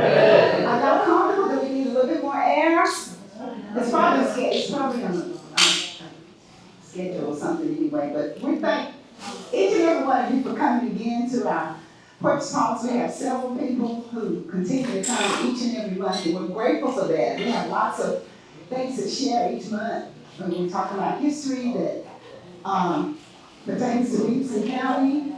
Are y'all comfortable? Do we need a little bit more air? It's probably on a schedule or something anyway, but we thank each and every one of you for coming again to our Porch Talks. We have several people who continue to come each and every month, and we're grateful for that. We have lots of things to share each month when we talk about history that pertains to Williamson County,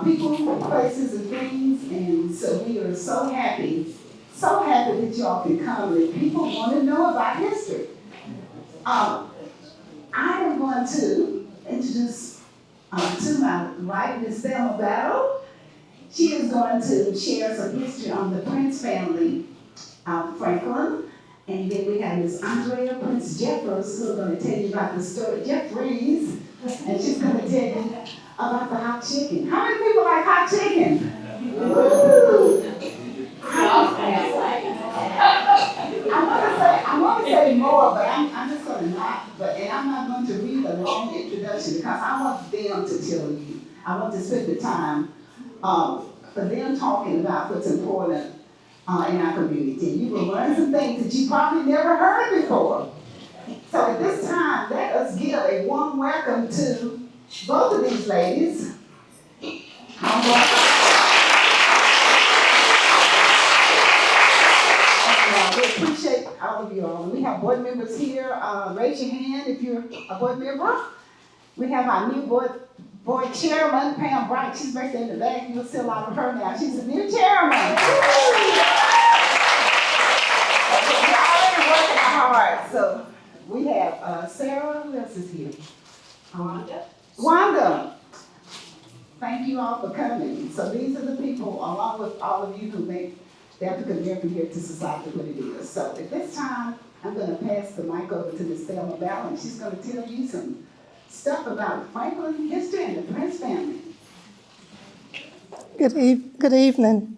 people, places, and things, and so we are so happy that y'all can come and people want to know about history. I am going to introduce to my right, Miss Thelma. She is going to share some history on the Prince family, Franklin, and then we have Miss Andrea Prince Jeffries, who are going to tell you about the story, Jeffries, and she's going to tell you about the hot chicken. How many people like hot chicken? Woo! I want to say more, but I'm just going to not, and I'm not going to read a long introduction because I want them to tell you. I want to spend the time for them talking about what's important in our community. You will learn some things that you probably never heard before. So at this time, let us give a warm welcome to both of these ladies. We appreciate all of you all. We have board members here. Raise your hand if you're a board member. We have our new board chairman, Pam Bright. She's right there in the back. You'll see a lot of her now. She's the new chairman. We're already working hard. So we have Sarah. Who else is here? Wanda. Thank you all for coming. So these are the people, along with all of you who make the African American Heritage Society what it is. So at this time, I'm going to pass the mic over to Ms. Thelma, and she's going to tell you some stuff about Franklin history and the Prince family. Good evening.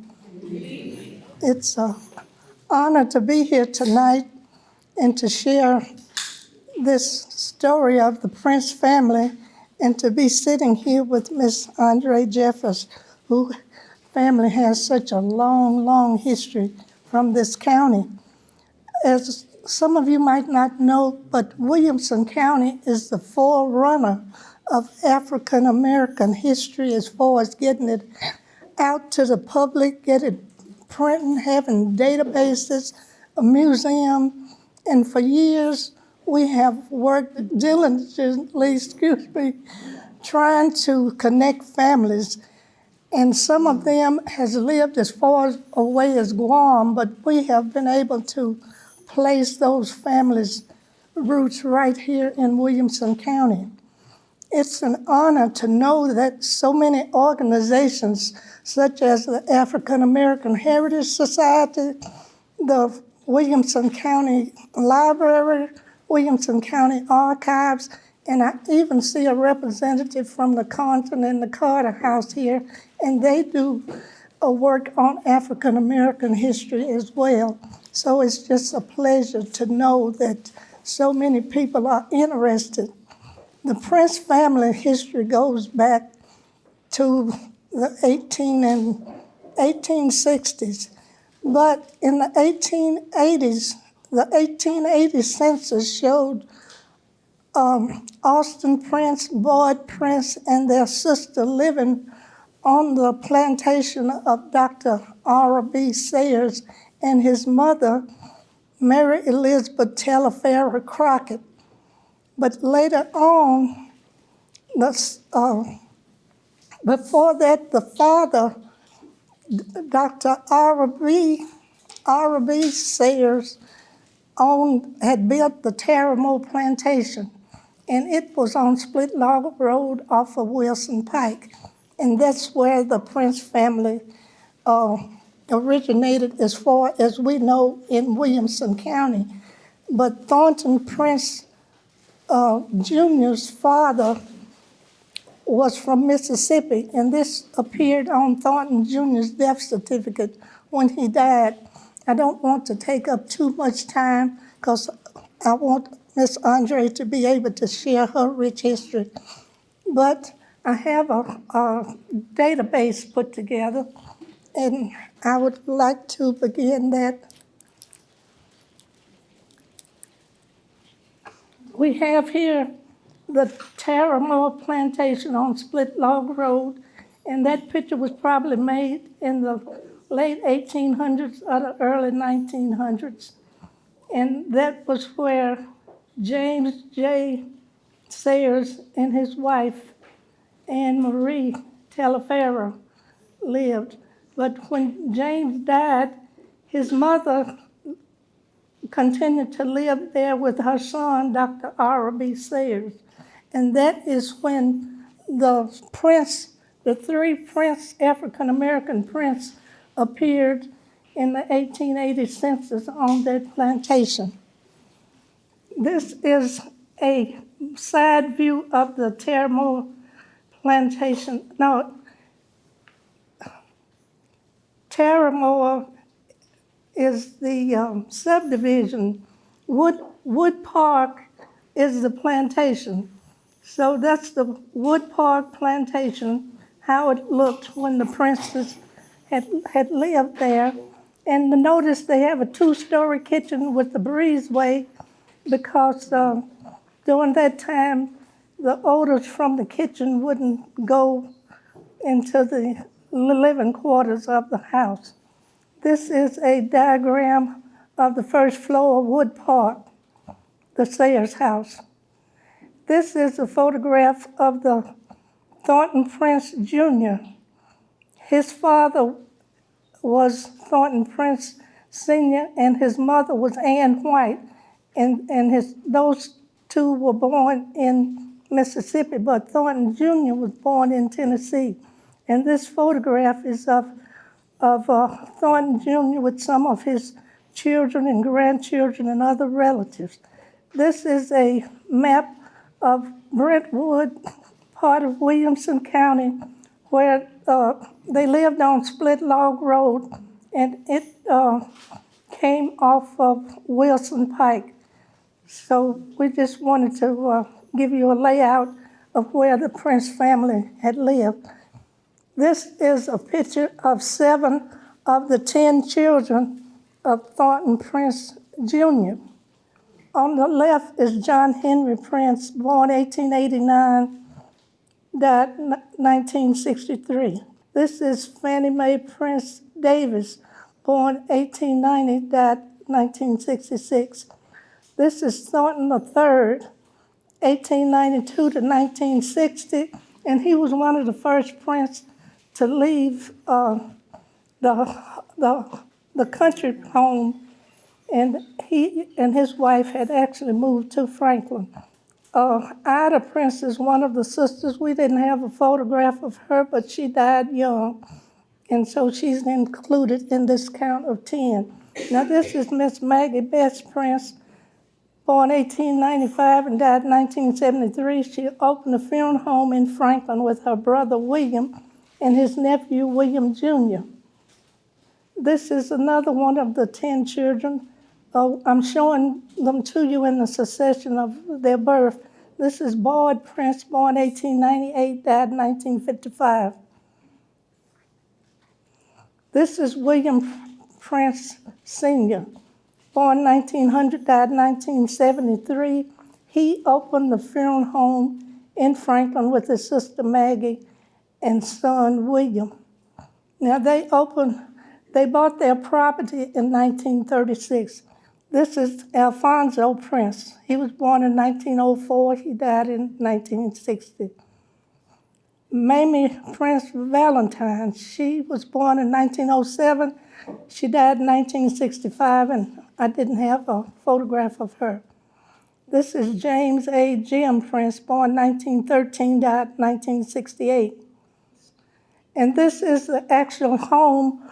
It's an honor to be here tonight and to share this story of the Prince family and to be sitting here with Miss Andre Jeffries, who family has such a long history from this county. As some of you might not know, but Williamson County is the forerunner of African American history as far as getting it out to the public, get it printing, having databases, a museum, and for years we have worked diligently, trying to connect families. And some of them has lived as far away as Guam, but we have been able to place those families' roots right here in Williamson County. It's an honor to know that so many organizations, such as the African American Heritage Society, the Williamson County Library, Williamson County Archives, and I even see a representative from the Compton and the Carter House here, and they do a work on African American history as well. So it's just a pleasure to know that so many people are interested. The Prince family history goes back to the 1860s, but in the 1880s, the 1880 census showed Austin Prince, Boyd Prince, and their sister living on the plantation of Dr. R.B. Sayers and his mother, Mary Elizabeth Taylor Crockett. But later on, before that, the father, Dr. R.B. Sayers, had built the Terramore Plantation, and it was on Split Log Road off of Wilson Pike. And that's where the Prince family originated as far as we know in Williamson County. But Thornton Prince Jr.'s father was from Mississippi, and this appeared on Thornton Jr.'s death certificate when he died. I don't want to take up too much time because I want Miss Andre to be able to share her rich history. But I have a database put together And I would like to begin that. We have here the Terramore Plantation on Split Log Road, and that picture was probably made in the late 1800s or the early 1900s. And that was where James J. Sayers and his wife, Anne Marie Teleferro, lived. But when James died, his mother continued to live there with her son, Dr. R.B. Sayers. And that is when the three African-American prince appeared in the 1880 census on that plantation. This is a side view of the Terramore plantation. No, Terramore is the subdivision. Wood Park is the plantation. So that's the Wood Park plantation, how it looked when the princes had lived there. And notice they have a 2-story kitchen with the breezeway because during that time, the odors from the kitchen wouldn't go into the living quarters of the house. This is a diagram of the first floor of Wood Park, the Sayers house. This is a photograph of the Thornton Prince Jr. His father was Thornton Prince Sr. and his mother was Ann White, and those two were born in Mississippi, but Thornton Jr. was born in Tennessee. And this photograph is of Thornton Jr. with some of his children and grandchildren and other relatives. This is a map of Brentwood, part of Williamson County, where they lived on Split Log Road, and it came off of Wilson Pike. So we just wanted to give you a layout of where the Prince family had lived. This is a picture of 7 of the 10 children of Thornton Prince Jr. On the left is John Henry Prince, born 1889, died 1963. This is Fannie Mae Prince Davis, born 1890, died 1966. This is Thornton III, 1892 to 1960, and he was one of the first princes to leave the country home, and he and his wife had actually moved to Franklin. Ida Prince is one of the sisters. We didn't have a photograph of her, but she died young, and so she's included in this count of 10. Now this is Miss Maggie Bess Prince, born 1895 and died 1973. She opened a funeral home in Franklin with her brother William and his nephew William Jr. This is another one of the 10 children. I'm showing them to you in the succession of their birth. This is Boyd Prince, born 1898, died 1955. This is William Prince Sr., born 1900, died 1973. He opened the funeral home in Franklin with his sister Maggie and son William. Now they bought their property in 1936. This is Alfonso Prince. He was born in 1904. He died in 1960. Mamie Prince Valentine, she was born in 1907. She died in 1965, and I didn't have a photograph of her. This is James A. Jim Prince, born 1913, died 1968. And this is the actual home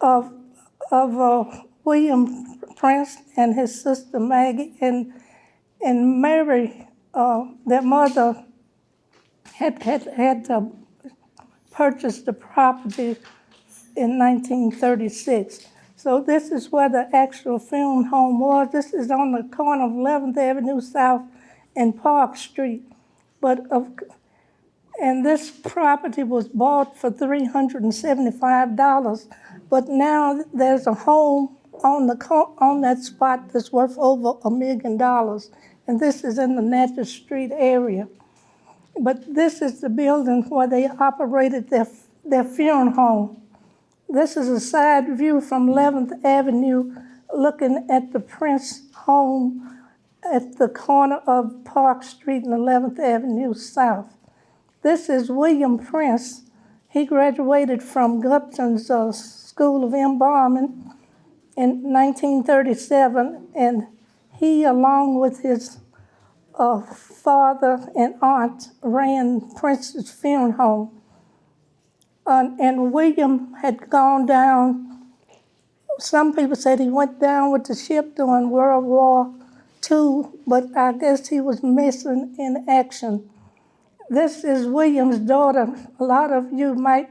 of William Prince and his sister Maggie, and Mary, their mother, had purchased the property in 1936. So this is where the actual funeral home was. This is on the corner of 11th Avenue South and Park Street. But And this property was bought for $375, but now there's a home on that spot that's worth over $1 million, and this is in the Natchez Street area. But this is the building where they operated their funeral home. This is a side view from 11th Avenue looking at the Prince home at the corner of Park Street and 11th Avenue South. This is William Prince. He graduated from Gupton's School of Embalming in 1937, and he, along with his father and aunt, ran Prince's funeral home. And William had gone down, some people said he went down with the ship during World War II, but I guess he was missing in action. This is William's daughter. A lot of you might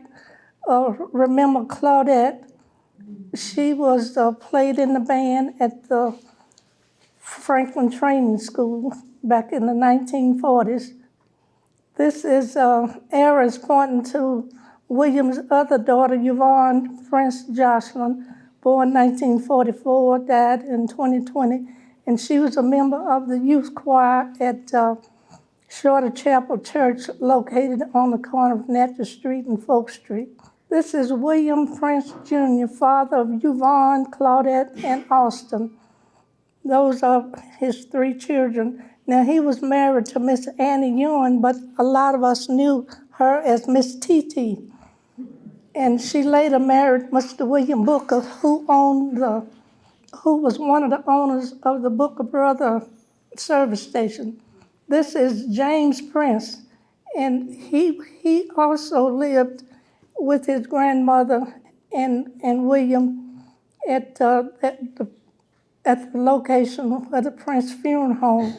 remember Claudette. She was played in the band at the Franklin Training School back in the 1940s. This is arrows pointing to William's other daughter, Yvonne Prince Jocelyn, born 1944, died in 2020, and she was a member of the youth choir at Shorter Chapel Church, located on the corner of Natchez Street and Folk Street. This is William Prince Jr., father of Yvonne, Claudette, and Austin. Those are his 3 children. Now, he was married to Miss Annie Ewan, but a lot of us knew her as Miss T.T. And she later married Mr. William Booker, who was one of the owners of the Booker Brother service station. This is James Prince, and he also lived with his grandmother and William at the location of the Prince Funeral Home.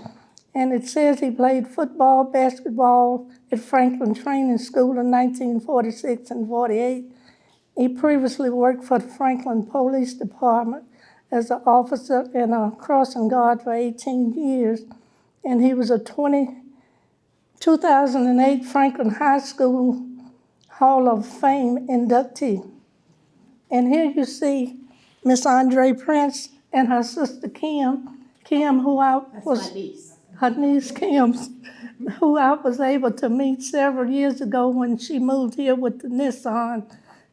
And it says he played football, basketball at Franklin Training School in 1946 and 48. He previously worked for the Franklin Police Department as an officer and a crossing guard for 18 years. And he was a 2008 Franklin High School Hall of Fame inductee. And here you see Miss Andre Prince and her sister Kim, who I was her niece Kim, who I was able to meet several years ago when she moved here with the Nissan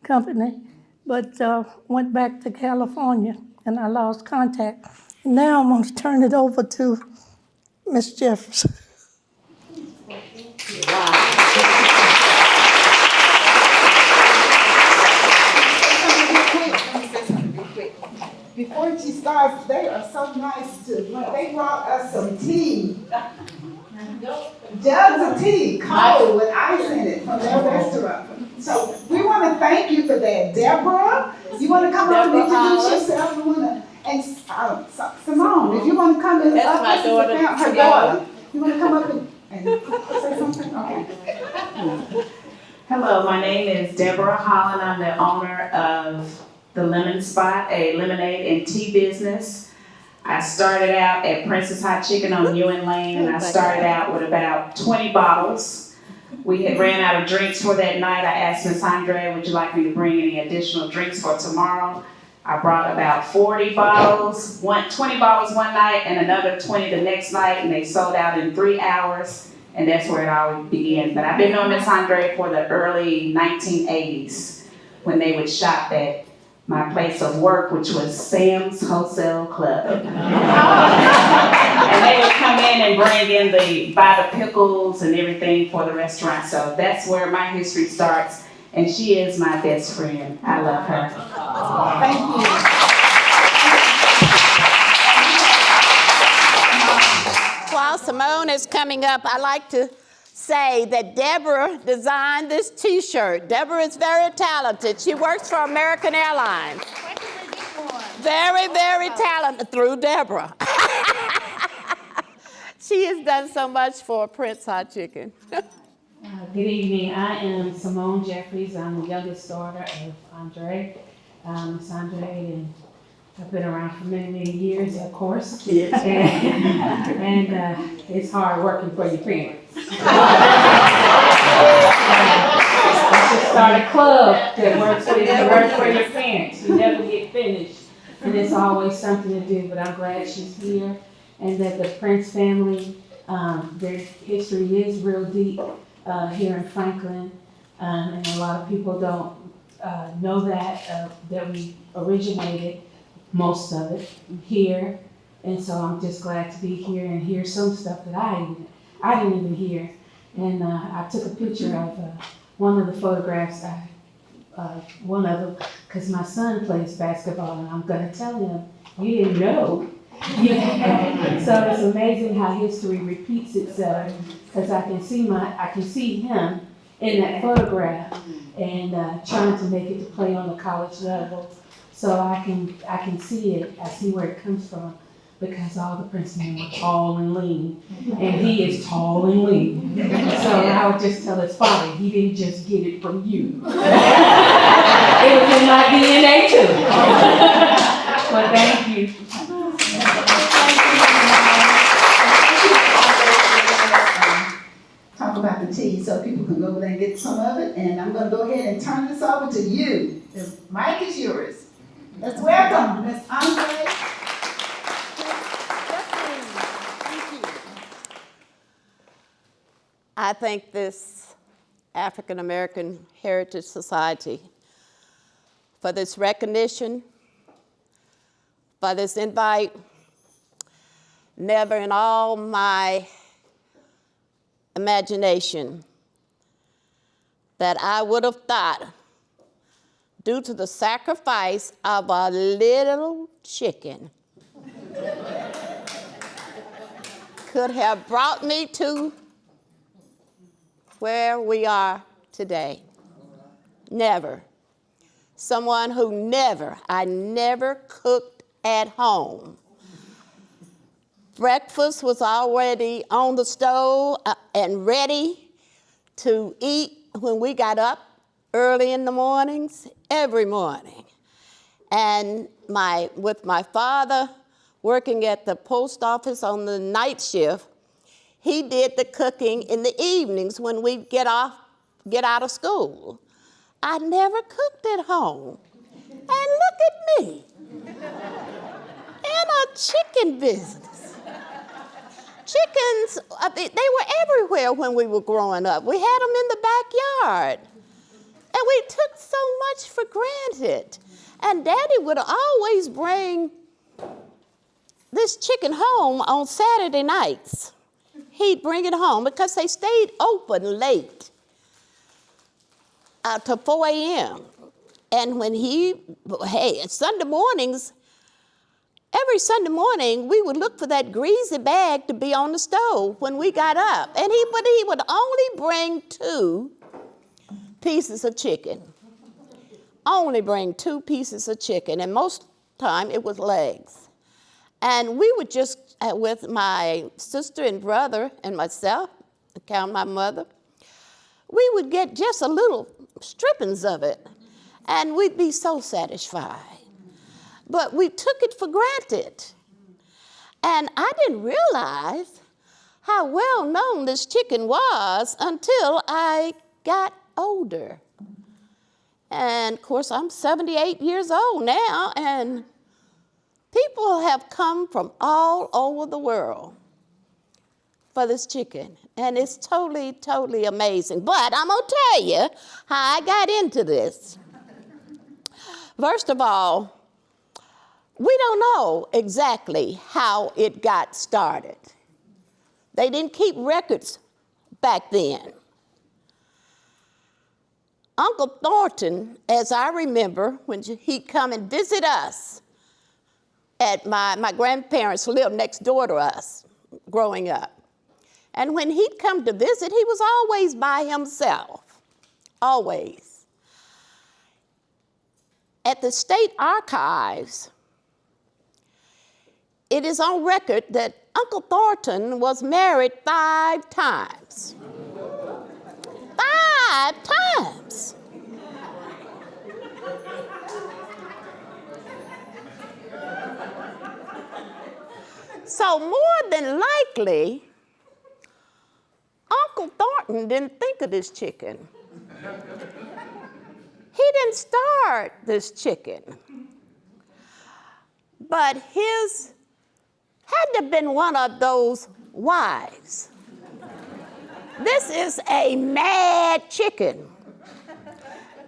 company, but went back to California and I lost contact. And now I'm going to turn it over to Miss Jeffries. Before she starts, they are so nice too. They brought us some tea. Jugs of tea, cold with ice in it from their restaurant. So we want to thank you for that. Deborah, you want to come up and introduce yourself? And Simone, if you want to come in, that's my daughter. Her daughter. You want to come up and say something? Okay. Hello, my name is Deborah Holland. I'm the owner of the Lemon Spot, a lemonade and tea business. I started out at Princess Hot Chicken on Ewan Lane, and I started out with about 20 bottles. We had ran out of drinks for that night. I asked Miss Andre, would you like me to bring any additional drinks for tomorrow? I brought about 20 bottles one night and another 20 the next night, and they sold out in 3 hours, and that's where it all began. But I've been knowing Miss Andre for the early 1980s when they would shop at my place of work, which was Sam's Wholesale Club. And they would come in and bring in buy the pickles and everything for the restaurant. So that's where my history starts. And she is my best friend. I love her. Thank you. While Simone is coming up, I like to say that Deborah designed this t-shirt. Deborah is very talented. She works for American Airlines. Very, very talented through Deborah. She has done so much for Prince Hot Chicken. Good evening. I am Simone Jeffries. I'm the youngest daughter of Andre. Miss Andre, and I've been around for many, many years, of course. Yes. And it's hard working for your parents. I should start a club that works for your parents. You never get finished. And it's always something to do, but I'm glad she's here and that the Prince family, their history is real deep here in Franklin. And a lot of people don't know that we originated most of it here. And so I'm just glad to be here and hear some stuff that I didn't even hear. And I took a picture of one of the photographs, one of them, because my son plays basketball, and I'm going to tell him, you didn't know. So it's amazing how history repeats itself, because I can see him in that photograph and trying to make it to play on the college level. So I can see it. I see where it comes from. Because all the Prince men were tall and lean, and he is tall and lean. So I would just tell his father, he didn't just get it from you. It was in my DNA too. But thank you. Talk about the tea so people can go over there and get some of it. And I'm going to go ahead and turn this over to you. The mic is yours. Let's welcome Miss Andre. I thank this African American Heritage Society for this recognition, for this invite. Never in all my imagination that I would have thought, due to the sacrifice of a little chicken, could have brought me to where we are today. Never. Someone who I never cooked at home. Breakfast was already on the stove and ready to eat when we got up early in the mornings, every morning. And with my father working at the post office on the night shift, he did the cooking in the evenings when we get out of school. I never cooked at home. And look at me, in a chicken business. Chickens, they were everywhere when we were growing up. We had them in the backyard. And we took so much for granted. And Daddy would always bring this chicken home on Saturday nights. He'd bring it home because they stayed open late to 4 a.m. And when Sunday mornings, every Sunday morning, we would look for that greasy bag to be on the stove when we got up. And he would only bring 2 pieces of chicken. Only bring 2 pieces of chicken. And most time it was legs. And we would just, with my sister and brother and myself, count my mother, we would get just a little strippings of it. And we'd be so satisfied. But we took it for granted. And I didn't realize how well known this chicken was until I got older. And of course, I'm 78 years old now, and people have come from all over the world for this chicken. And it's totally, totally amazing. But I'm going to tell you how I got into this. First of all, we don't know exactly how it got started. They didn't keep records back then. Uncle Thornton, as I remember, when he'd come and visit us, my grandparents lived next door to us growing up. And when he'd come to visit, he was always by himself, always. At the state archives, it is on record that Uncle Thornton was married 5 times. 5 times. So more than likely, Uncle Thornton didn't think of this chicken. He didn't start this chicken. But his had to have been one of those wives. This is a mad chicken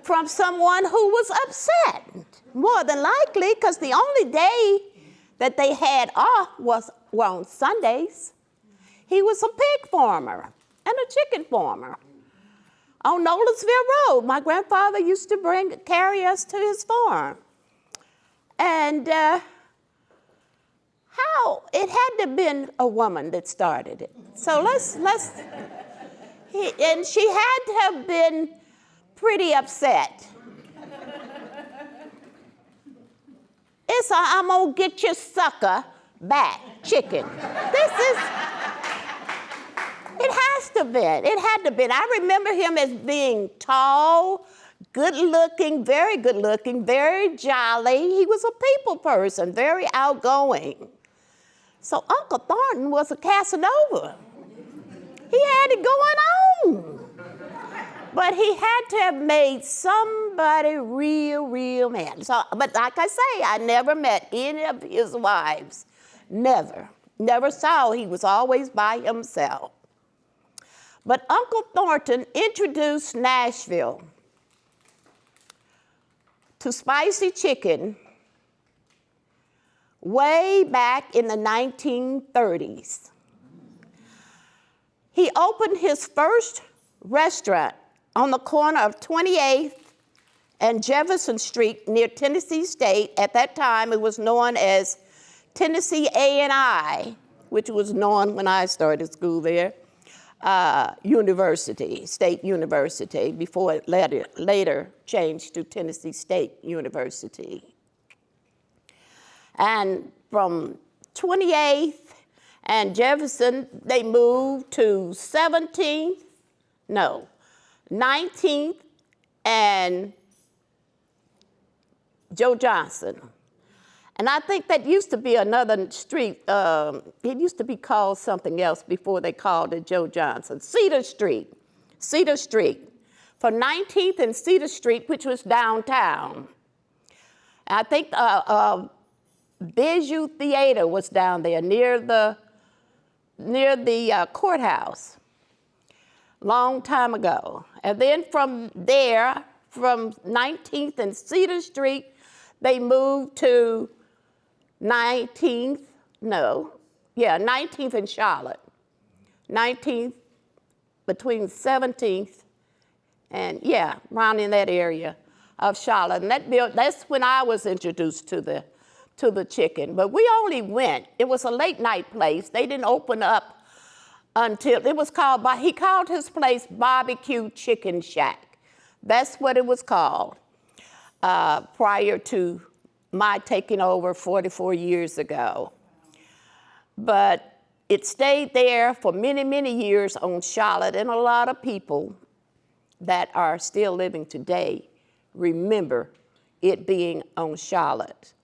from someone who was upset, more than likely, because the only day that they had off were on Sundays. He was a pig farmer and a chicken farmer on Nolensville Road. My grandfather used to carry us to his farm. And it had to have been a woman that started it. So and she had to have been pretty upset. It's a I'm gonna get your sucker back chicken. It has to have been. It had to have been. I remember him as being tall, good looking, very jolly. He was a people person, very outgoing. So Uncle Thornton was a Casanova. He had it going on. But he had to have made somebody real mad. So, but like I say, I never met any of his wives. Never saw. He was always by himself. But Uncle Thornton introduced Nashville to spicy chicken way back in the 1930s. He opened his first restaurant on the corner of 28th and Jefferson Street near Tennessee State. At that time, it was known as Tennessee A&I, which was known when I started school there, State University, before it later changed to Tennessee State University. And from 28th and Jefferson, they moved to 19th and Joe Johnson. And I think that used to be another street. It used to be called something else before they called it Joe Johnson. Cedar Street. From 19th and Cedar Street, which was downtown. I think Bijou Theater was down there near the courthouse, long time ago. And then from there, from 19th and Cedar Street, they moved to 19th and Charlotte. 19th, between 17th and, around in that area of Charlotte. And that's when I was introduced to the chicken. But we only went, it was a late night place. They didn't open up until, he called his place Barbecue Chicken Shack. That's what it was called prior to my taking over 44 years ago. But it stayed there for many years on Charlotte, and a lot of people that are still living today remember it being on Charlotte.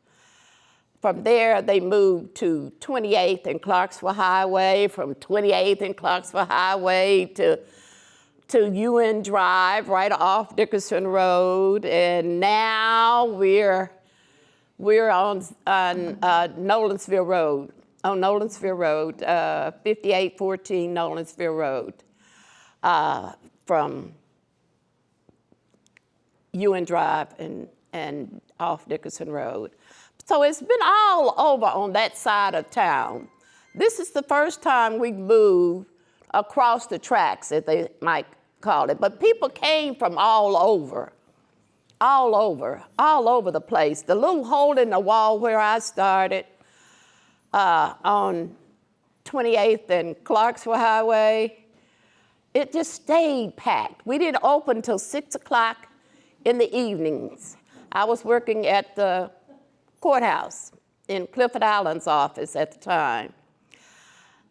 From there, they moved to 28th and Clarksville Highway, from 28th and Clarksville Highway to UN Drive, right off Dickerson Road, and now we're on Nolensville Road, 5814 Nolensville Road, from UN Drive and off Dickerson Road. So it's been all over on that side of town. This is the first time we moved across the tracks, as they might call it. But people came from all over the place. The little hole in the wall where I started on 28th and Clarksville Highway, it just stayed packed. We didn't open until 6 o'clock in the evenings. I was working at the courthouse in Clifford Allen's office at the time.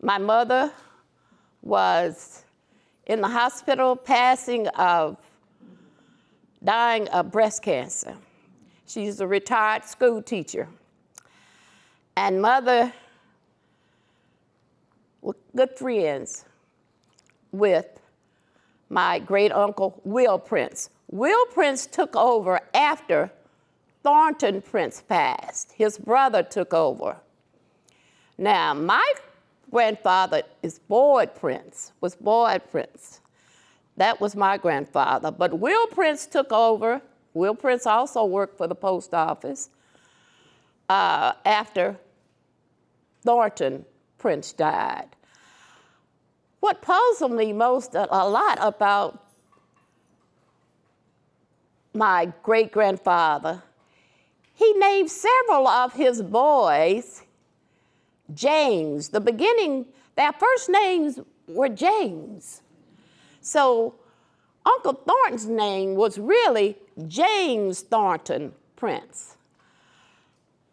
My mother was in the hospital dying of breast cancer. She's a retired school teacher. And Mother was good friends with my great uncle, Will Prince. Will Prince took over after Thornton Prince passed. His brother took over. Now, my grandfather is Boyd Prince, was Boyd Prince. That was my grandfather. But Will Prince took over. Will Prince also worked for the post office after Thornton Prince died. What puzzled me most a lot about my great-grandfather, he named several of his boys James. Their first names were James. So Uncle Thornton's name was really James Thornton Prince.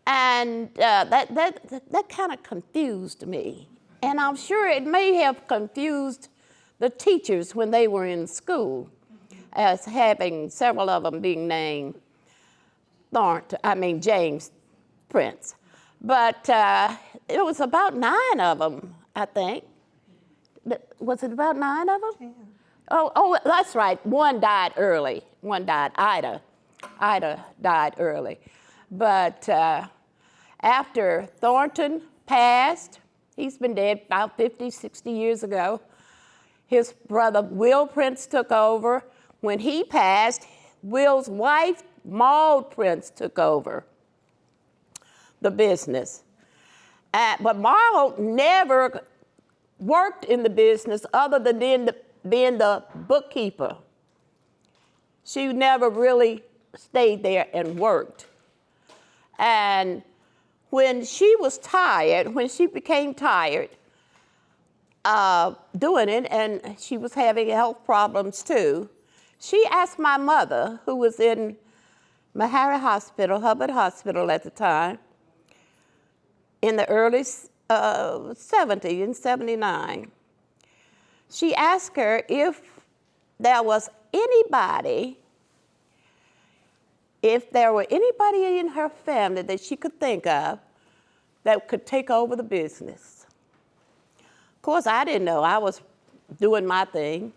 And that kind of confused me. And I'm sure it may have confused the teachers when they were in school, as having several of them being named James Prince. But it was about 9 of them, I think. Was it about 9 of them? Yeah. Oh, that's right. One died early. One died, Ida. Ida died early. But after Thornton passed, he's been dead about 50, 60 years ago, his brother Will Prince took over. When he passed, Will's wife, Maud Prince, took over the business. But Maud never worked in the business other than being the bookkeeper. She never really stayed there and worked. And when she became tired doing it, and she was having health problems too, she asked my mother, who was in Meharry Hospital, Hubbard Hospital at the time, in the early 70s, in 79. She asked her if there were anybody in her family that she could think of that could take over the business. Of course, I didn't know. I was doing my thing.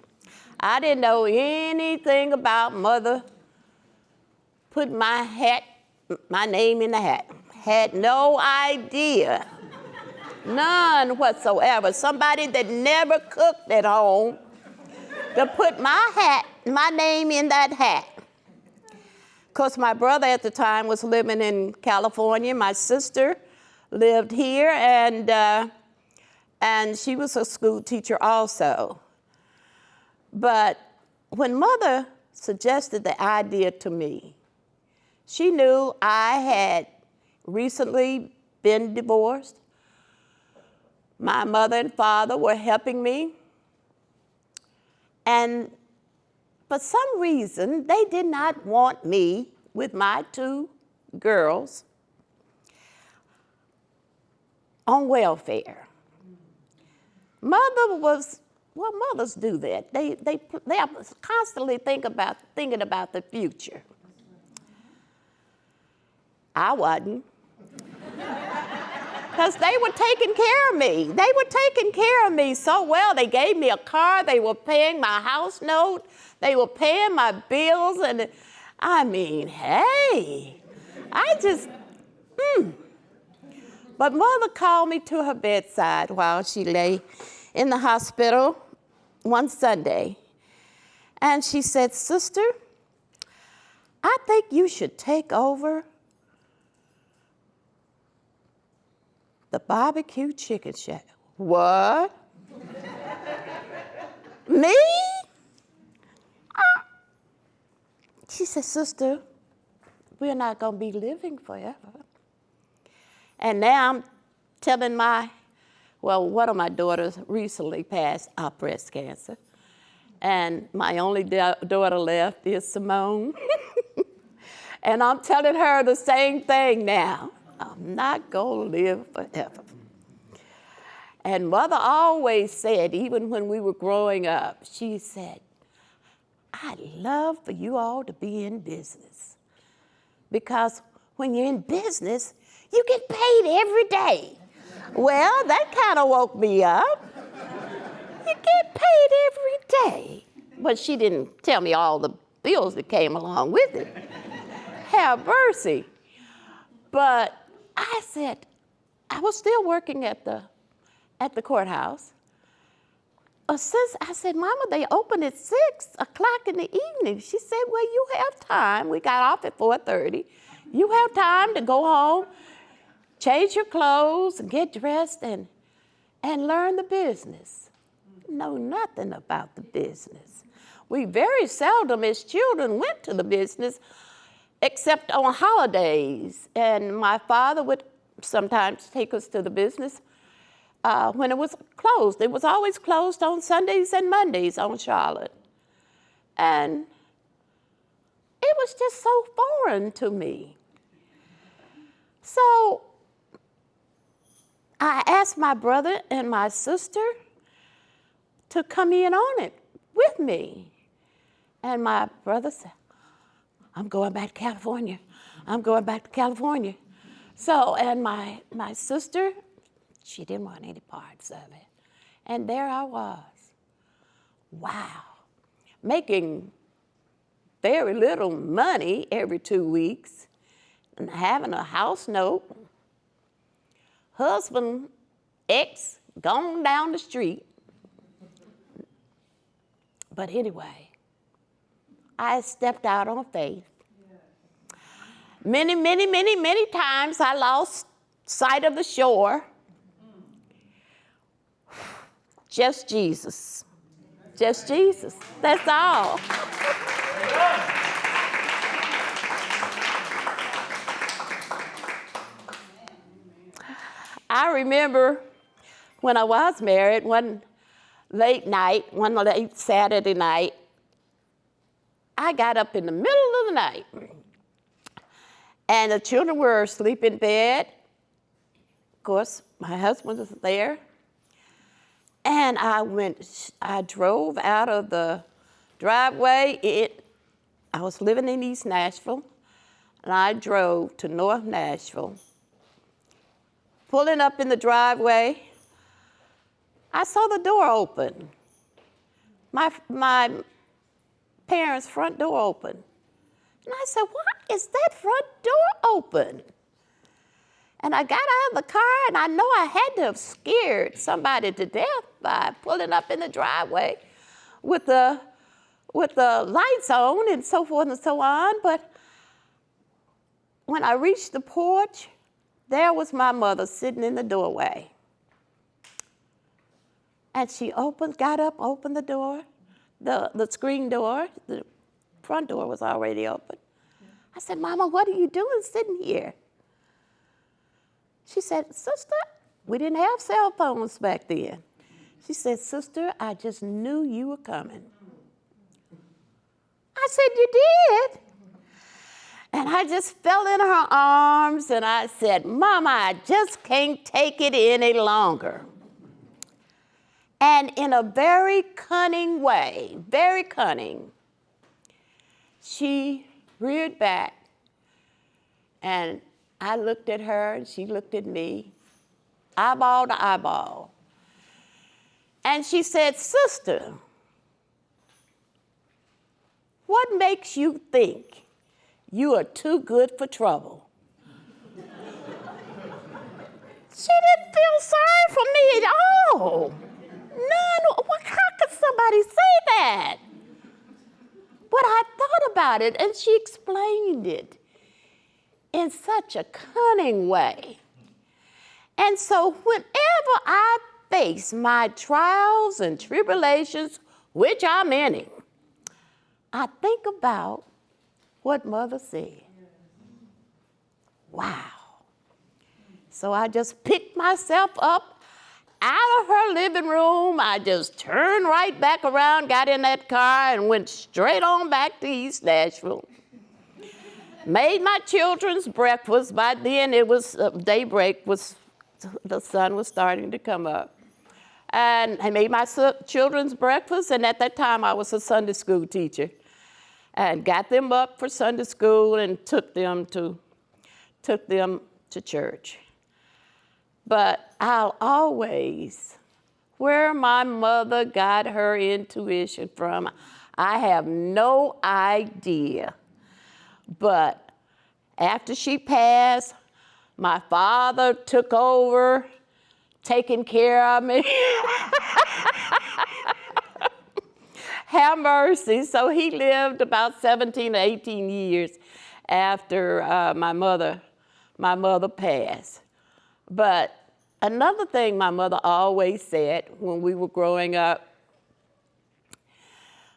I didn't know anything about Mother putting my name in the hat. Had no idea. None whatsoever. Somebody that never cooked at home to put my name in that hat. Because my brother at the time was living in California. My sister lived here, and she was a school teacher also. But when Mother suggested the idea to me, she knew I had recently been divorced. My mother and father were helping me. And for some reason, they did not want me with my 2 girls on welfare. Mothers do that. They are constantly thinking about the future. I wasn't. Because they were taking care of me. They were taking care of me so well. They gave me a car. They were paying my house note. They were paying my bills. And hey, But Mother called me to her bedside while she lay in the hospital one Sunday. And she said, "Sister, I think you should take over the barbecue chicken shack." What? Me? She said, "Sister, we're not going to be living forever." And now I'm telling one of my daughters recently passed of breast cancer. And my only daughter left is Simone. And I'm telling her the same thing now. I'm not going to live forever. And Mother always said, even when we were growing up, she said, "I'd love for you all to be in business. Because when you're in business, you get paid every day." Well, that kind of woke me up. You get paid every day. But she didn't tell me all the bills that came along with it. Have mercy. But I said, I was still working at the courthouse. Since I said, Mama, they open at 6 o'clock in the evening. She said, well, you have time. We got off at 4:30. You have time to go home, change your clothes, and get dressed, and learn the business. Know nothing about the business. We very seldom as children went to the business except on holidays. And my father would sometimes take us to the business when it was closed. It was always closed on Sundays and Mondays on Charlotte. And it was just so foreign to me. So I asked my brother and my sister to come in on it with me. And my brother said, I'm going back to California. I'm going back to California. So, and my sister, she didn't want any parts of it. And there I was. Wow. Making very little money every 2 weeks and having a house note. Husband, ex, gone down the street. But anyway, I stepped out on faith. Many, many, many, many times I lost sight of the shore. Just Jesus. Just Jesus. That's all. I remember when I was married, one late Saturday night, I got up in the middle of the night, and the children were asleep in bed. Of course, my husband was there. And I drove out of the driveway. I was living in East Nashville, and I drove to North Nashville. Pulling up in the driveway, I saw the door open. My parents' front door open. And I said, why is that front door open? And I got out of the car, and I know I had to have scared somebody to death by pulling up in the driveway with the lights on and so forth and so on. But when I reached the porch, there was my mother sitting in the doorway. And she got up, opened the door, the screen door. The front door was already open. I said, Mama, what are you doing sitting here? She said, Sister, we didn't have cell phones back then. She said, Sister, I just knew you were coming. I said, you did? And I just fell in her arms, and I said, Mama, I just can't take it any longer. And in a very cunning way, very cunning, she reared back, and I looked at her, and she looked at me, eyeball to eyeball. And she said, Sister, what makes you think you are too good for trouble? She didn't feel sorry for me at all. None. How could somebody say that? But I thought about it, and she explained it in such a cunning way. And so whenever I face my trials and tribulations, which are many, I think about what Mother said. Wow. So I just picked myself up out of her living room. I just turned right back around, got in that car, and went straight on back to East Nashville. Made my children's breakfast. By then it was daybreak, the sun was starting to come up. And I made my children's breakfast, and at that time I was a Sunday school teacher. And got them up for Sunday school and took them to church. But I'll always, where my mother got her intuition from, I have no idea. But after she passed, my father took over, taking care of me. Have mercy. So he lived about 17 or 18 years after my mother passed. But another thing my mother always said when we were growing up,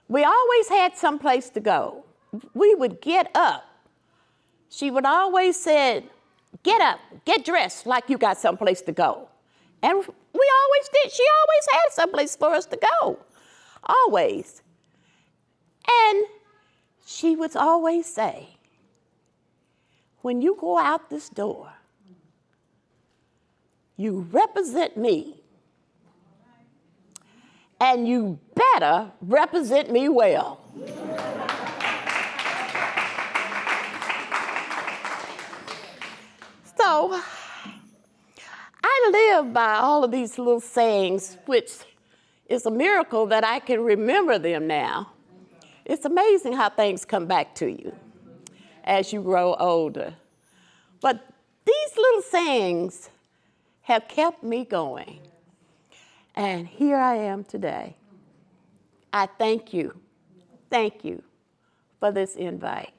we always had some place to go. We would get up. She would always say, get up, get dressed like you got someplace to go. And we always did. She always had someplace for us to go, always. And she would always say, when you go out this door, you represent me, and you better represent me well. So I live by all of these little sayings, which is a miracle that I can remember them now. It's amazing how things come back to you as you grow older. But these little sayings have kept me going. And here I am today. I thank you for this invite.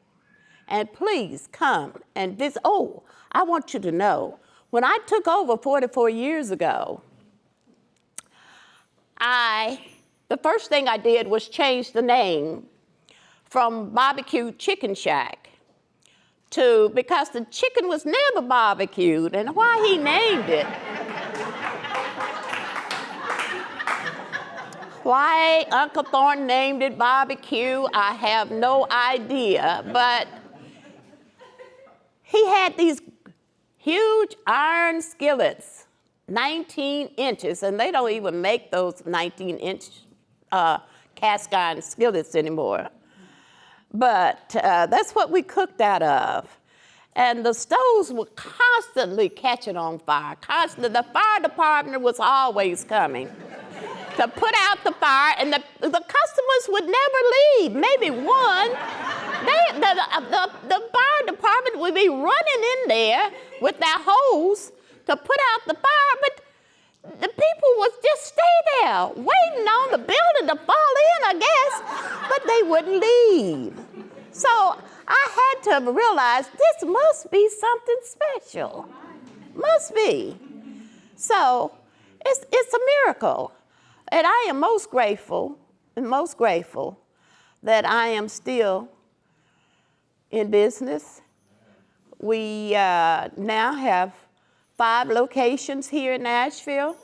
And please come and visit. Oh, I want you to know, when I took over 44 years ago, the first thing I did was change the name from Barbecue Chicken Shack to, because the chicken was never barbecued, and why he named it. Why Uncle Thornton named it barbecue, I have no idea, but he had these huge iron skillets, 19 inches, and they don't even make those 19-inch cast iron skillets anymore. But that's what we cooked out of. And the stoves were constantly catching on fire, constantly. The fire department was always coming to put out the fire, and the customers would never leave, maybe one. The fire department would be running in there with that hose to put out the fire, but the people would just stay there, waiting on the building to fall in, I guess, but they wouldn't leave. So I had to realize this must be something special. Must be. So it's a miracle. And I am most grateful that I am still in business. We now have 5 locations here in Nashville.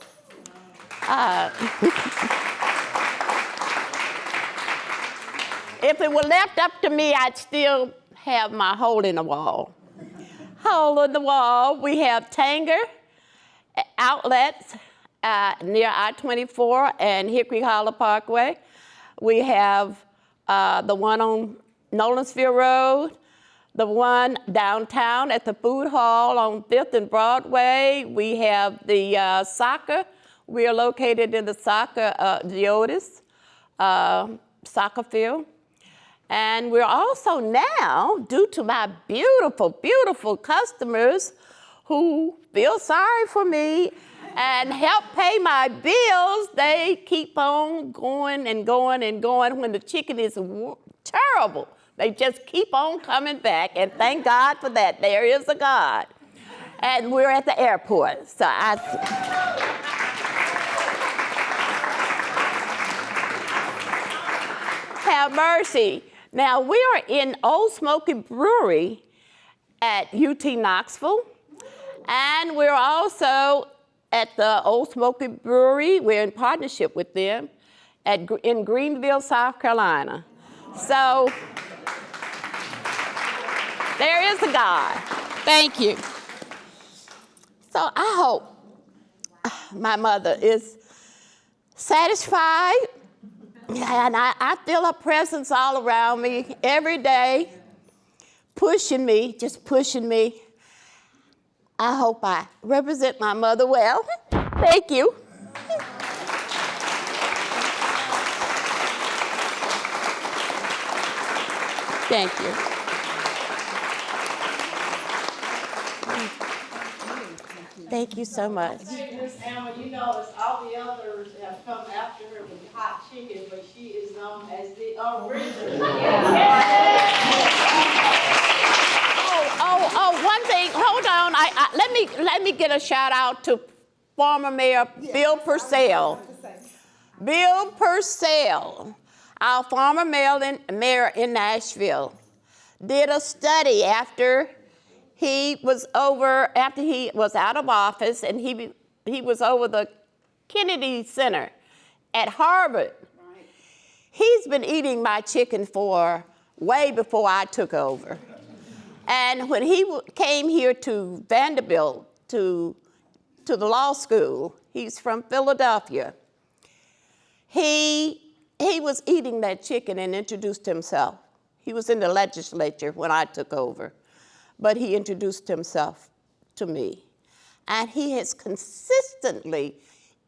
If it were left up to me, I'd still have my hole in the wall. Hole in the wall. We have Tanger outlets near I-24 and Hickory Hollow Parkway. We have the one on Nolensville Road, the one downtown at the food hall on 5th and Broadway. We have the soccer. We are located in the soccer, Geodis soccer field. And we're also now, due to my beautiful, beautiful customers who feel sorry for me and help pay my bills, they keep on going and going and going. When the chicken is terrible, they just keep on coming back, and thank God for that. There is a God. And we're at the airport, so have mercy. Now, we are in Old Smoky Brewery at UT Knoxville, and we're also at the Old Smoky Brewery. We're in partnership with them in Greenville, South Carolina. So there is a God. Thank you. So I hope my mother is satisfied, and I feel her presence all around me every day, pushing me, just pushing me. I hope I represent my mother well. Thank you. Thank you. Thank you so much. Miss Alma, you notice all the others have come after her with hot chicken, but she is known as the original. One thing. Hold on. Let me get a shout out to former Mayor Bill Purcell. Bill Purcell, our former mayor in Nashville, did a study after he was out of office, and he was over the Kennedy Center at Harvard. Right. He's been eating my chicken for way before I took over. And when he came here to Vanderbilt, to the law school, he's from Philadelphia, he was eating that chicken and introduced himself. He was in the legislature when I took over, but he introduced himself to me. And he has consistently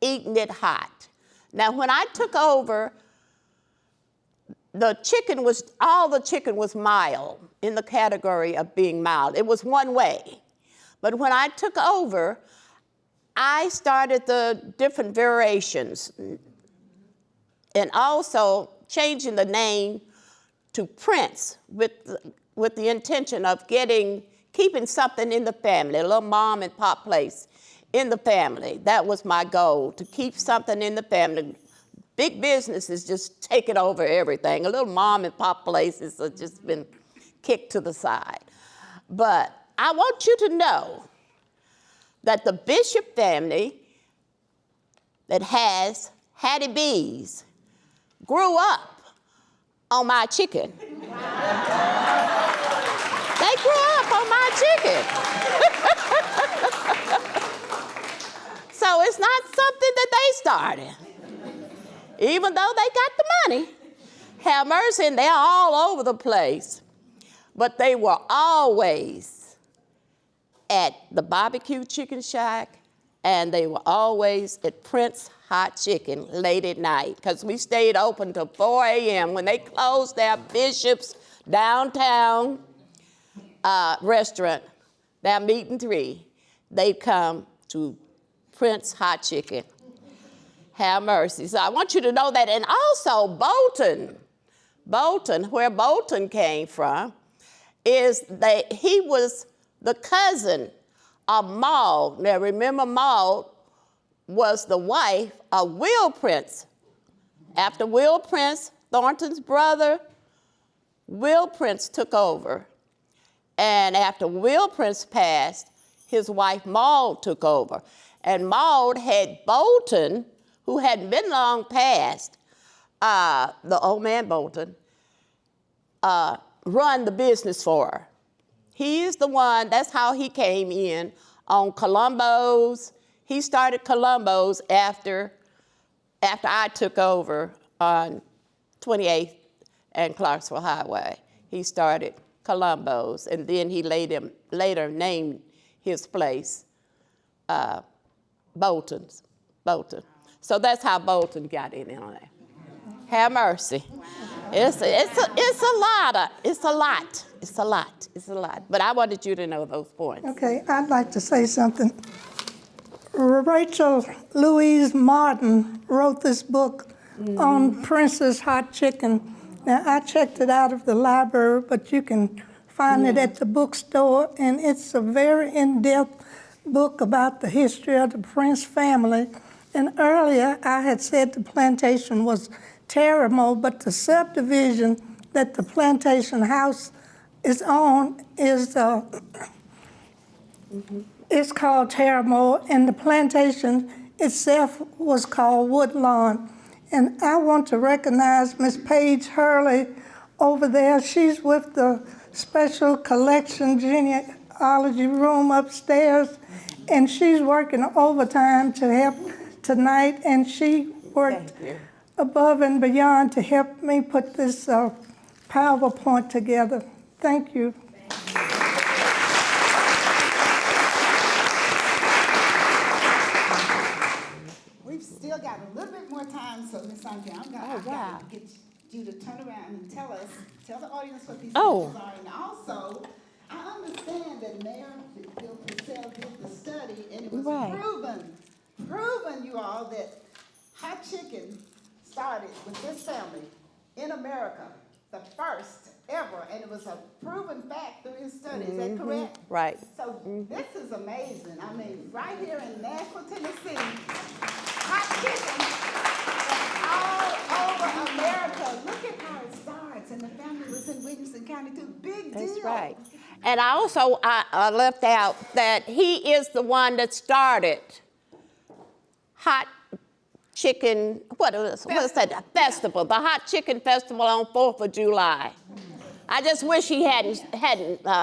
eaten it hot. Now, when I took over, all the chicken was mild, in the category of being mild. It was one way. But when I took over, I started the different variations and also changing the name to Prince with the intention of keeping something in the family, a little mom and pop place in the family. That was my goal, to keep something in the family. Big businesses just taking over everything. A little mom and pop places have just been kicked to the side. But I want you to know that the Bishop family that has Hattie B's grew up on my chicken. They grew up on my chicken. So it's not something that they started. Even though they got the money, have mercy, and they're all over the place. But they were always at the barbecue chicken shack, and they were always at Prince Hot Chicken late at night, because we stayed open till 4 a.m. When they closed their Bishop's downtown restaurant, their meat and three, they'd come to Prince Hot Chicken. Have mercy. So I want you to know that. And also Bolton, where Bolton came from, he was the cousin of Maud. Now remember, Maud was the wife of Will Prince. After Will Prince, Thornton's brother, Will Prince took over. And after Will Prince passed, his wife Maud took over. And Maud had Bolton, who hadn't been long past, the old man Bolton, run the business for her. He is the one, that's how he came in on Columbo's. He started Columbo's after I took over on 28th and Clarksville Highway. He started Columbo's, and then he later named his place Bolton. So that's how Bolton got in on it. Have mercy. It's a lot. But I wanted you to know those points. Okay, I'd like to say something. Rachel Louise Martin wrote this book on Prince's Hot Chicken. Now, I checked it out of the library, but you can find it at the bookstore, and it's a very in-depth book about the history of the Prince family. And earlier, I had said the plantation was Teramo, but the subdivision that the plantation house is on is it's called Teramo, and the plantation itself was called Woodlawn. And I want to recognize Miss Paige Hurley over there. She's with the Special Collection Genealogy Room upstairs, and she's working overtime to help tonight, and she worked above and beyond to help me put this PowerPoint together. Thank you. We've still got a little bit more time, so Miss Andre, I'm gonna get you to turn around and tell the audience what these Oh. pictures are. And also, I understand that Mayor Bill Purcell did the study, and it was Right. proven, you all, that hot chicken started with this family in America, the first ever, and it was a proven fact through his study. Is that correct? Right. So this is amazing. I mean, right here in Nashville, Tennessee, hot chicken all over America. Look at how it starts, and the family was in Williamson County too. Big deal. That's right. And I also left out that he is the one that started hot chicken, what is that festival? The hot chicken festival on 4th of July. I just wish he hadn't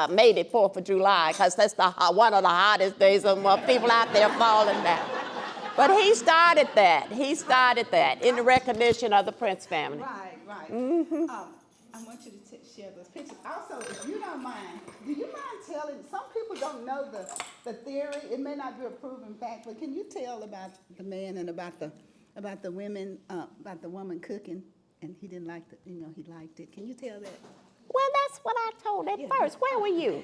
made it 4th of July, because that's one of the hottest days, and more people out there falling down. But he started that. He started that in the recognition of the Prince family. Right. I want you to share those pictures. Also, if you don't mind, do you mind telling? Some people don't know the theory. It may not be a proven fact, but can you tell about the man and about the women, about the woman cooking, and he didn't like he liked it. Can you tell that? Well, that's what I told at first. Where were you?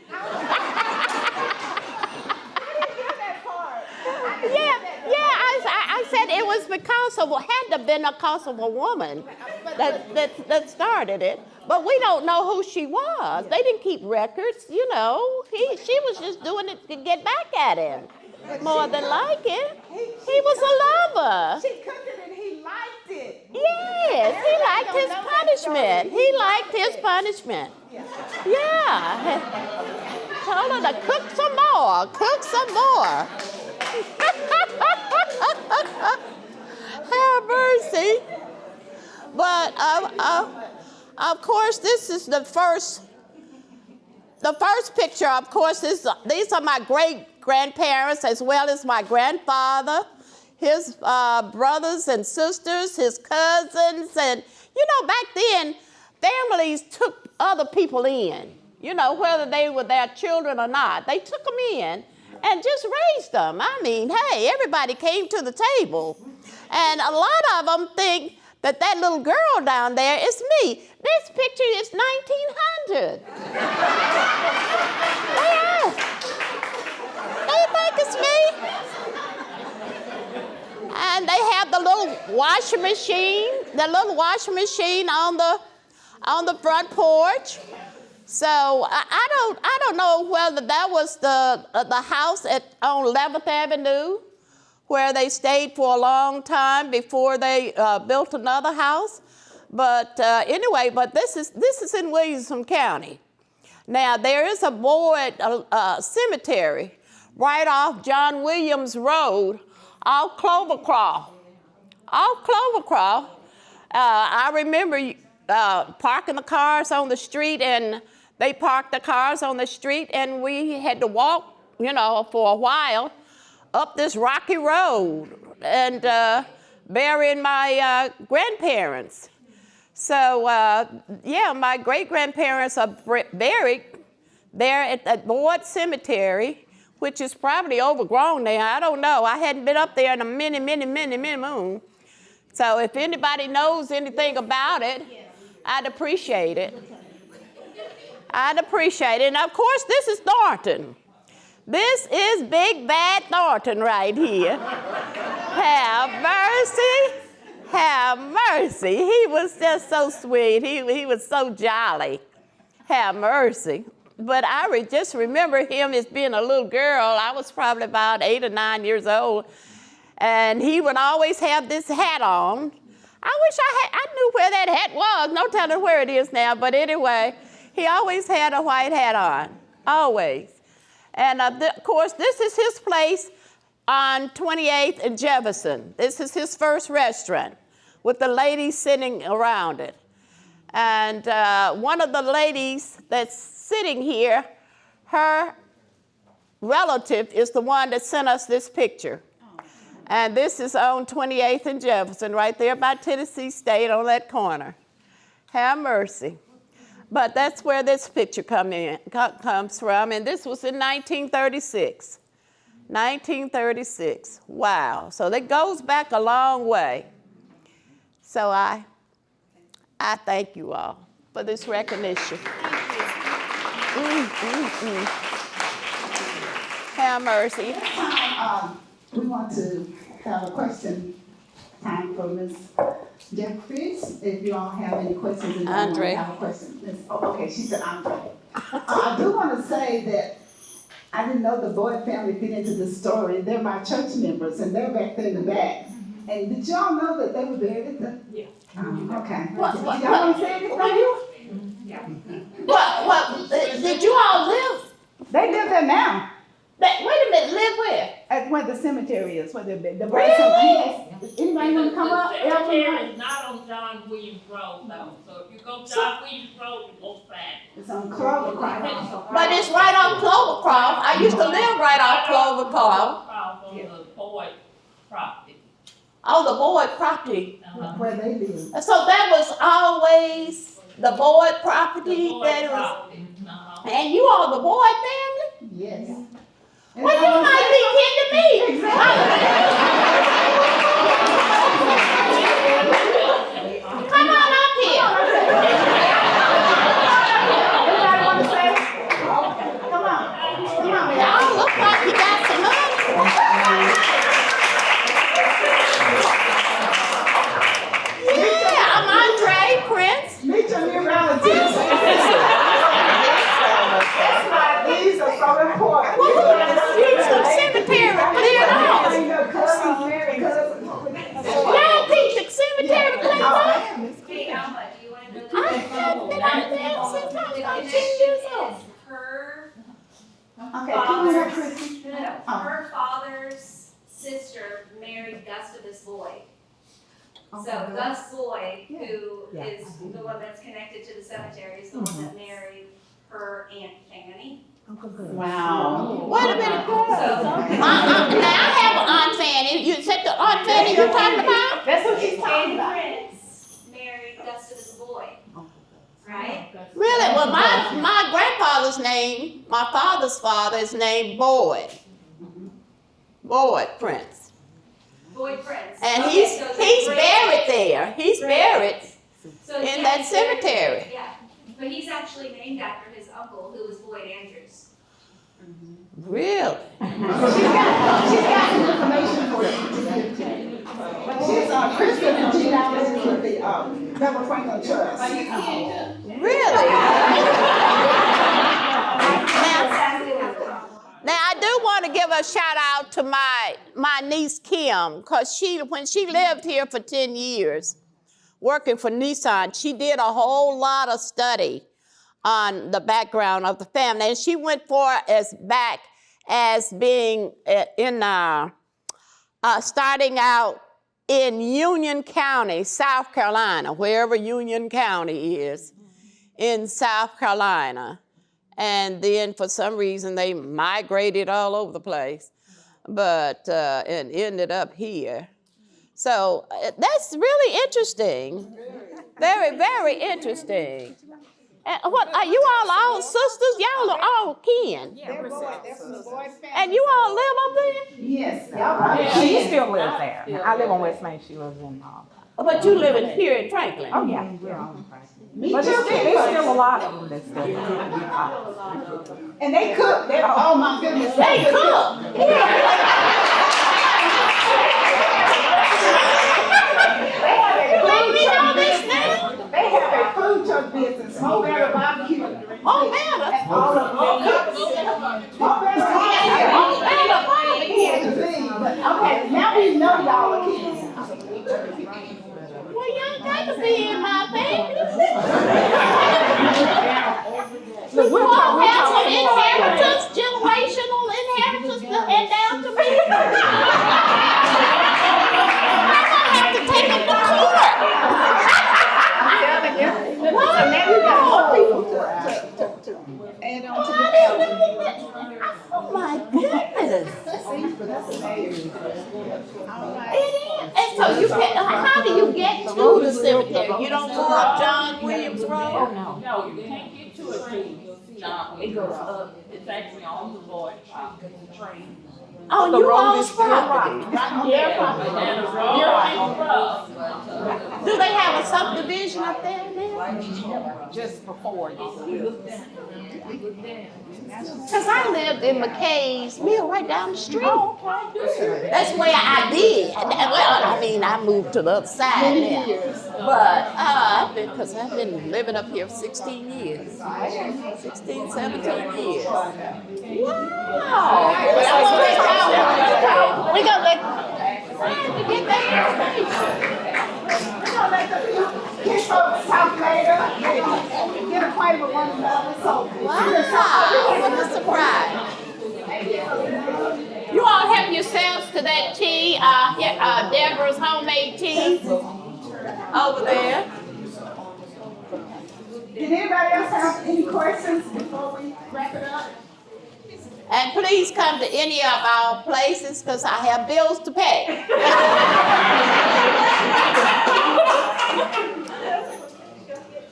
I said it was had to have been because of a woman that started it. But we don't know who she was. They didn't keep records, She was just doing it to get back at him. More than like it. He was a lover. She cooked it and he liked it. Yes, he liked his punishment. He liked his punishment. Yeah. Told her to cook some more. Cook some more. Have mercy. But of course, this is the first picture. Of course, these are my great-grandparents as well as my grandfather, his brothers and sisters, his cousins. And, back then, families took other people in, whether they were their children or not. They took them in and just raised them. I mean, hey, everybody came to the table. And a lot of them think that little girl down there is me. This picture is 1900. They think it's me. And they have the little washing machine on the front porch. So I don't know whether that was the house on 11th Avenue, where they stayed for a long time before they built another house. But anyway, this is in Williamson County. Now there is a Boyd cemetery right off John Williams Road, off Clovercroft. I remember parking the cars on the street, and they parked the cars on the street, and we had to walk, for a while up this rocky road and burying my grandparents. So, my great-grandparents are buried there at Boyd Cemetery, which is probably overgrown now. I don't know. I hadn't been up there in a many moon. So if anybody knows anything about it, I'd appreciate it. And of course, this is Thornton. This is Big Bad Thornton right here. Have mercy. He was just so sweet. He was so jolly. Have mercy. But I just remember him as being a little girl. I was probably about 8 or 9 years old. And he would always have this hat on. I wish I knew where that hat was. No telling where it is now. But anyway, he always had a white hat on. Always. And of course, this is his place on 28th and Jefferson. This is his first restaurant with the ladies sitting around it. And one of the ladies that's sitting here, her relative is the one that sent us this picture. And this is on 28th and Jefferson, right there by Tennessee State on that corner. Have mercy. But that's where this picture comes from, and this was in 1936. 1936. Wow. So that goes back a long way. So I thank you all for this recognition. Have mercy. This time, we want to have a question time for Ms. Jeffries. If you all have any questions, and you want Andre. to have a question. Okay, she said Andre. I do want to say that I didn't know the Boyd family fit into the story. They're my church members, and they're back there in the back. And did y'all know that they were buried at the? Yeah. Okay. What? Y'all want to say anything? Did you all live? They live there now. Wait a minute, live where? At where the cemetery is, where they're buried. Really? Anybody want to come up? The cemetery is not on John Williams Road though, so if you go John Williams Road, you go back. It's on Clovercroft. But it's right off Clovercroft. I used to live right off Clovercroft. On the Boyd property. Oh, the Boyd property. Where they live. So that was always the Boyd property that it was. And you all the Boyd family? Yes. Well, you might be kidding me. Come on up here. Anybody want to say? Come on. Y'all look like you got some money. Yeah, I'm Andre Prince. Meet your new relatives. That's why these are so important. Use some cemetery cleared off. Y'all think the cemetery cleared off? Hey, Alma, do you want to know? I haven't been out there since I was about 10 years old. Her Okay, come on up, Chrissy. her father's sister married Gustavus Boyd. So Gus Boyd, who is the one that's connected to the cemetery, is the one that married her Aunt Fanny. Wow. Wait a minute, girl. So Now I have an Aunt Fanny. You said the Aunt Fanny you're talking about? That's what she's talking Fanny about. Prince married Gustavus Boyd, right? Really? Well, my grandfather's name, my father's father is named Boyd. Boyd Prince. Boyd Prince. And Okay, he's so the great- buried there. He's buried So in yeah, that he's buried- cemetery. Yeah, but he's actually named after his uncle, who was Boyd Andrews. Really? She's got some information for you. But she's Kristen, and she's now listening with the Beverly Franklin Trust. Really? Now I do want to give a shout out to my niece Kim, because when she lived here for 10 years, working for Nissan, she did a whole lot of study on the background of the family. And she went back as being starting out in Union County, South Carolina, wherever Union County is, in South Carolina. And then for some reason they migrated all over the place, and ended up here. So that's really interesting. Very, very interesting. And what are you all sisters? Y'all are all kin. They're from the Boyd family. And you all live up there? Yes, y'all probably She can. still lives there. I live on West Main. She lives in. But you live here in Franklin. Oh yeah, we're on Franklin. Me But too. there's still a lot of them that still live. And they cook. Oh my goodness. They cook. Let me know this now. They have a food truck business, Mo Better Barbecue. Oh, better. And all of them. Mo Better Barbecue. Oh, better. He had to leave, but okay, now we know y'all are kids. Well, y'all got to be in my family. Look, You all have some inheritance, generational inheritance to hand down to me. I'm gonna have to take them to court. So now you got more people to add on to the family. Oh my goodness. It is. And so how do you get to the cemetery? You don't go up John Williams Road? No, you can't get to it till you see it goes up. It's actually on the Boyd property, the train. Oh, you all's property. Yeah, but then the road is rough. Do they have a subdivision up there? just before you. Because I lived in McKay's Mill right down the street. That's where I did. Well, I mean, I moved to the other side now. But because I've been living up here 16 years. 16, 17 years. Wow. We're going to let get that information. We're gonna let the kids folks talk later, get acquainted with one another. So, Wow, what a surprise. You all help yourselves to that tea, Deborah's homemade tea over there. Did anybody else have any questions before we wrap it up? And please come to any of our places because I have bills to pay.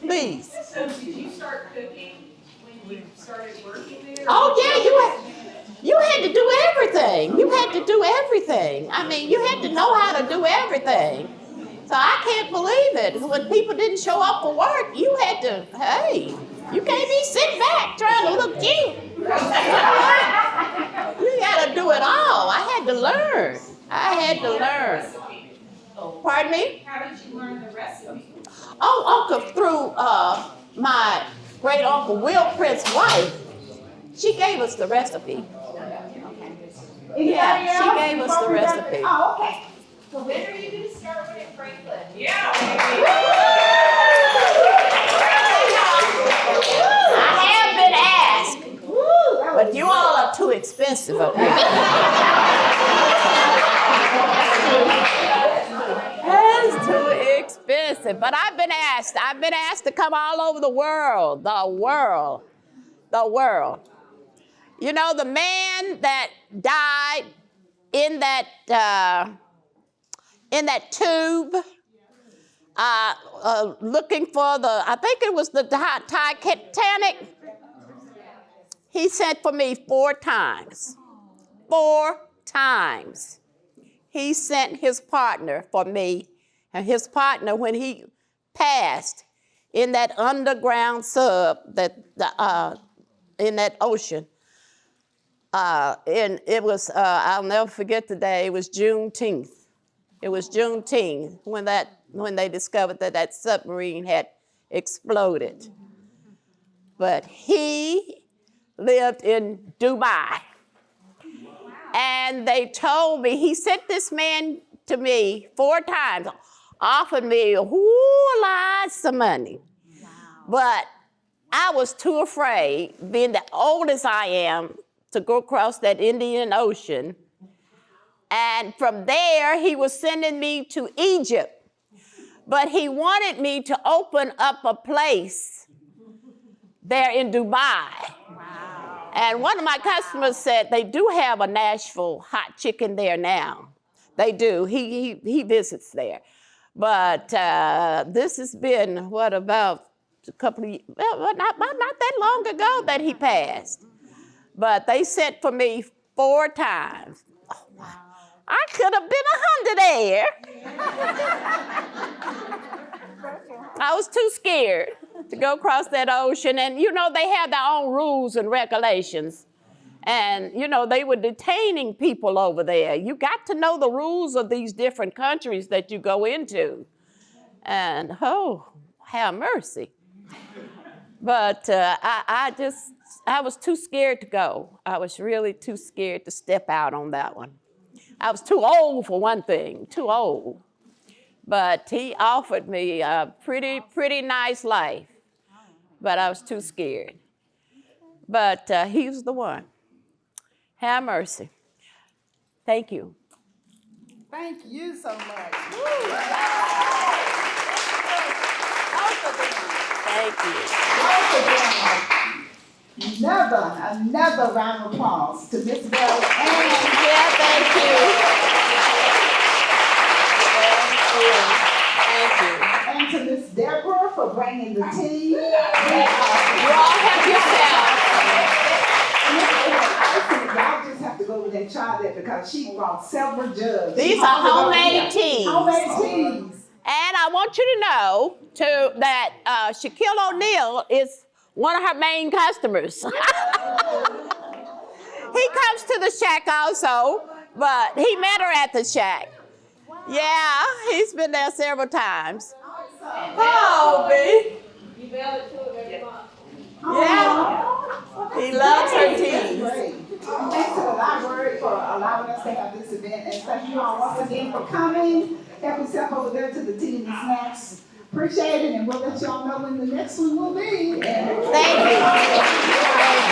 Please. So did you start cooking when you started working there? Oh yeah, you had to do everything. You had to do everything. I mean, you had to know how to do everything. So I can't believe it. When people didn't show up for work, you had to, hey, you can't be sitting back trying to look cute. You gotta do it all. I had to learn. Pardon me? How did you learn the recipe? Oh, Uncle, through my great uncle Williamson's wife. She gave us the recipe. Yeah, she gave us the recipe. Oh, okay. So when are you going to start with it, Franklin? Yeah. I have been asked, but you all are too expensive up here. It's too expensive, but I've been asked to come all over the world. You know, the man that died in that tube, looking for I think it was the Titanic. He sent for me 4 times. 4 times. He sent his partner for me, and his partner, when he passed in that underground sub in that ocean, and it was, I'll never forget the day, it was Juneteenth. It was Juneteenth when they discovered that submarine had exploded. But he lived in Dubai. And they told me, he sent this man to me 4 times, offered me lots of money. Wow. But I was too afraid, being the old as I am, to go across that Indian Ocean. And from there, he was sending me to Egypt. But he wanted me to open up a place there in Dubai. Wow. And one of my customers said they do have a Nashville hot chicken there now. They do. He visits there. But this has been, about a couple of years, well, not that long ago that he passed. But they sent for me 4 times. Oh, wow. I could have been 100 there. I was too scared to go across that ocean. And, you know, they have their own rules and regulations. And, you know, they were detaining people over there. You got to know the rules of these different countries that you go into. And, oh, have mercy. But I was too scared to go. I was really too scared to step out on that one. I was too old for one thing, too old. But he offered me a pretty nice life. But I was too scared. But he was the one. Have mercy. Thank you. Thank you so much. Thank you. Another round of applause to Miss Bell. Thank you. And to Miss Deborah for bringing the tea. You all help yourself. Y'all just have to go over there and try that because she brought several jugs. These are homemade teas. Homemade teas. And I want you to know that Shaquille O'Neal is one of her main customers. He comes to the shack also, but he met her at the shack. Yeah, he's been there several times. Oh, B. You mail it to him every month. Yeah, he loves her teas. Great. Thanks to the library for allowing us to have this event, and thank you all once again for coming. Help yourself over there to the tea and the snacks. Appreciate it, and we'll let y'all know when the next one will be. Thank you.